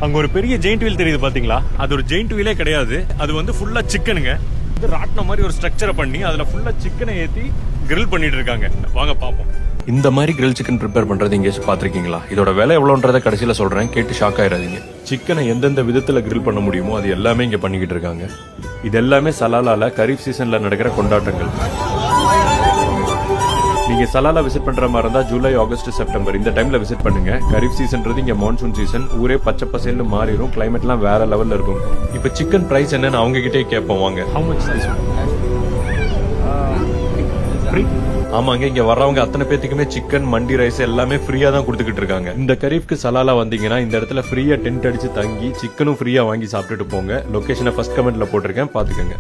அங்க ஒரு பெரிய ஜெயிண்ட் வீல் தெரியுது பாத்தீங்களா? அது ஒரு ஜெயிண்ட் வீலே கிடையாது, அது வந்து ஃபுல்லா சிக்கனுங்க. ராட்டின மாதிரி ஒரு ஸ்ட்ரக்சரை பண்ணி அதுல ஃபுல்லா சிக்கனை ஏத்தி கிரில் பண்ணிட்டு இருக்காங்க. வாங்க பாப்போம். இந்த மாதிரி கிரில் சிக்கன் ப்ரிப்பேர் பண்றது எங்கேயாச்சும் பாத்திருக்கீங்களா? இதோட விலை எவ்வளோன்றத கடைசியில சொல்றேன், கேட்டு ஷாக் ஆயிடாதீங்க. சிக்கனை எந்தெந்த விதத்துல கிரில் பண்ண முடியுமோ அது எல்லாமே இங்க பண்ணிக்கிட்டு இருக்காங்க. இது எல்லாமே சலாலால கரீஃப் சீசன்ல நடக்கிற கொண்டாட்டங்கள். நீங்க சலாலா விசிட் பண்ற மாதிரி இருந்தா ஜூலை, ஆகஸ்ட், செப்டம்பர் இந்த டைம்ல விசிட் பண்ணுங்க. கரீஃப் சீசன்றது இங்க மான்சூன் சீசன். ஊரே பச்சை பசேல்னு மாறிடும், கிளைமேட்லாம் வேற லெவல்ல இருக்கும். இப்ப சிக்கன் பிரைஸ் என்னன்னு அவங்க கிட்டே கேட்போம் வாங்க. How much this one? Free? ஆமாங்க, இங்க வர்றவங்க அத்தனை பேத்துக்குமே சிக்கன், மண்டி ரைஸ் எல்லாமே ஃப்ரீயா தான் கொடுத்துக்கிட்டு இருக்காங்க. இந்த கரீஃப்க்கு சலாலா வந்தீங்கன்னா இந்த இடத்துல ஃப்ரீயா டென்ட் அடிச்சு தங்கி சிக்கனும் ஃப்ரீயா வாங்கி சாப்பிட்டுட்டு போங்க. லொகேஷனை ஃபர்ஸ்ட் கமெண்ட்ல போட்டிருக்கேன், பாத்துக்கோங்க.